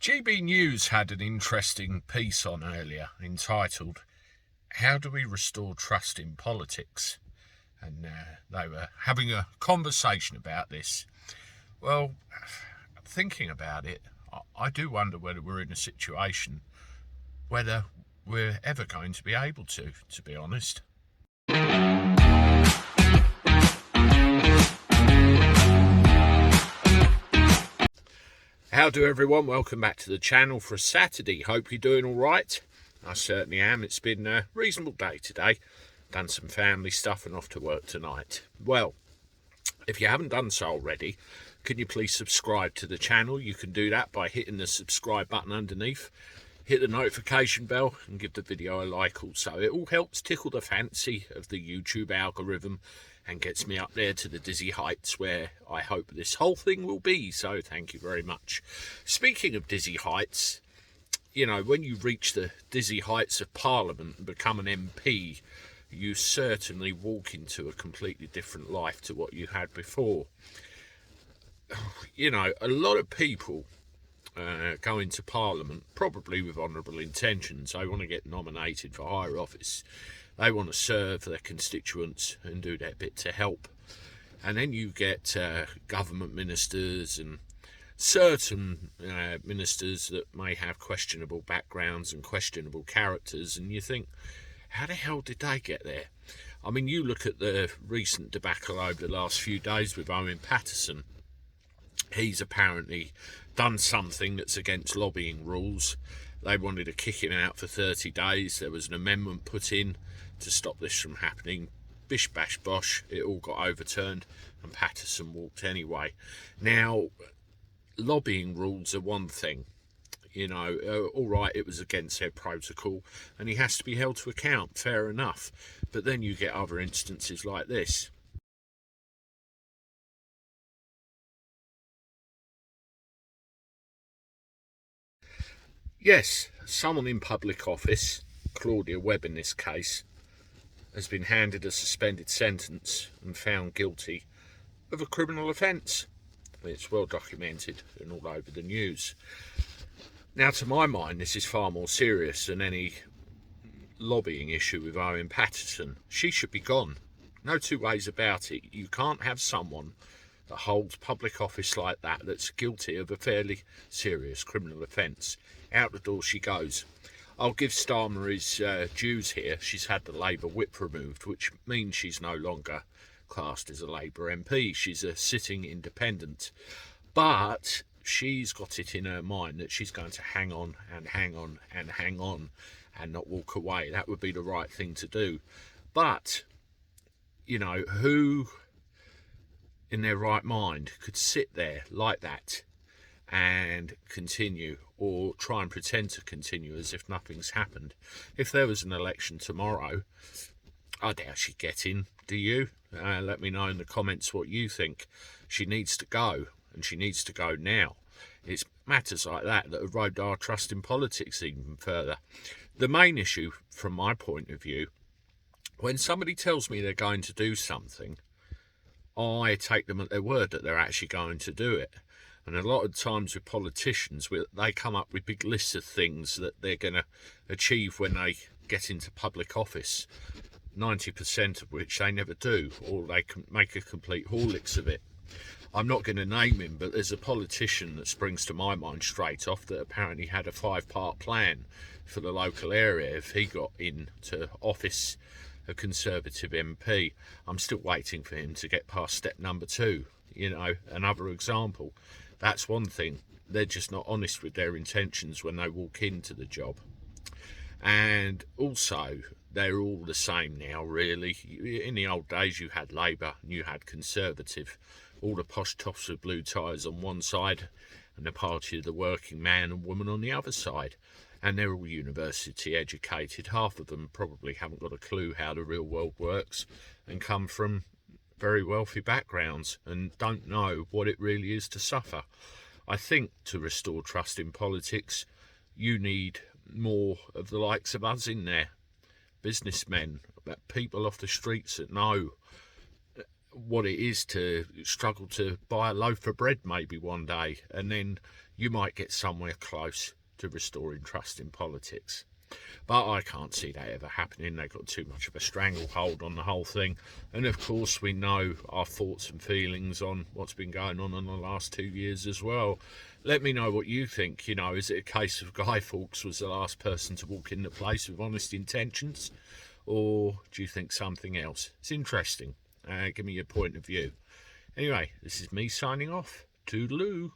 GB News had an interesting piece on earlier entitled, "How do we restore trust in politics?" And they were having a conversation about this. Well, thinking about it, I do wonder whether we're in a situation whether we're ever going to be able to be honest. How do everyone? Welcome back to the channel for a Saturday. Hope you're doing all right. I certainly am. It's been a reasonable day today. Done some family stuff and off to work tonight. Well, if you haven't done so already, can you please subscribe to the channel? You can do that by hitting the subscribe button underneath. Hit the notification bell and give the video a like also. It all helps tickle the fancy of the YouTube algorithm and gets me up there to the dizzy heights where I hope this whole thing will be. So thank you very much. Speaking of dizzy heights, you know, when you reach the dizzy heights of Parliament and become an MP, you certainly walk into a completely different life to what you had before. You know, a lot of people go into Parliament probably with honourable intentions. They want to get nominated for higher office. They want to serve their constituents and do their bit to help. And then you get government ministers and certain ministers that may have questionable backgrounds and questionable characters, and you think, how the hell did they get there? I mean, you look at the recent debacle over the last few days with Owen Paterson. He's apparently done something that's against lobbying rules. They wanted to kick him out for 30 days. There was an amendment put in to stop this from happening. Bish bash bosh, it all got overturned and Paterson walked anyway. Now, lobbying rules are one thing. You know, all right, it was against their protocol and he has to be held to account, fair enough. But then you get other instances like this. Yes, someone in public office, Claudia Webb in this case, has been handed a suspended sentence and found guilty of a criminal offence. It's well documented and all over the news. Now, to my mind, this is far more serious than any lobbying issue with Owen Paterson. She should be gone. No two ways about it. You can't have someone that holds public office like that that's guilty of a fairly serious criminal offence. Out the door she goes. I'll give Starmer his dues here. She's had the Labour whip removed, which means she's no longer classed as a Labour MP. She's a sitting independent. But she's got it in her mind that she's going to hang on and hang on and hang on and not walk away. That would be the right thing to do. But, you know, who in their right mind could sit there like that and continue, or try and pretend to continue as if nothing's happened? If there was an election tomorrow, I doubt she'd get in. Do you? Let me know in the comments what you think. She needs to go, and she needs to go now. It's matters like that that erode our trust in politics even further. The main issue, from my point of view, when somebody tells me they're going to do something, I take them at their word that they're actually going to do it. And a lot of times with politicians, they come up with big lists of things that they're going to achieve when they get into public office, 90% of which they never do, or they can make a complete horlicks of it. I'm not going to name him, but there's a politician that springs to my mind straight off that apparently had a 5-part plan for the local area if he got into office, a Conservative MP. I'm still waiting for him to get past step number 2. You know, another example. That's one thing. They're just not honest with their intentions when they walk into the job. And also, they're all the same now, really. In the old days, you had Labour and you had Conservative. All the posh toffs with blue ties on one side and the party of the working man and woman on the other side. And they're all university educated. Half of them probably haven't got a clue how the real world works and come from very wealthy backgrounds and don't know what it really is to suffer. I think to restore trust in politics, you need more of the likes of us in there. Businessmen, people off the streets that know what it is to struggle to buy a loaf of bread maybe one day, and then you might get somewhere close to restoring trust in politics. But I can't see that ever happening. They've got too much of a stranglehold on the whole thing. And of course, we know our thoughts and feelings on what's been going on in the last 2 years as well. Let me know what you think. You know, is it a case of Guy Fawkes was the last person to walk in the place with honest intentions? Or do you think something else? It's interesting. Give me your point of view. Anyway, this is me signing off. Toodaloo.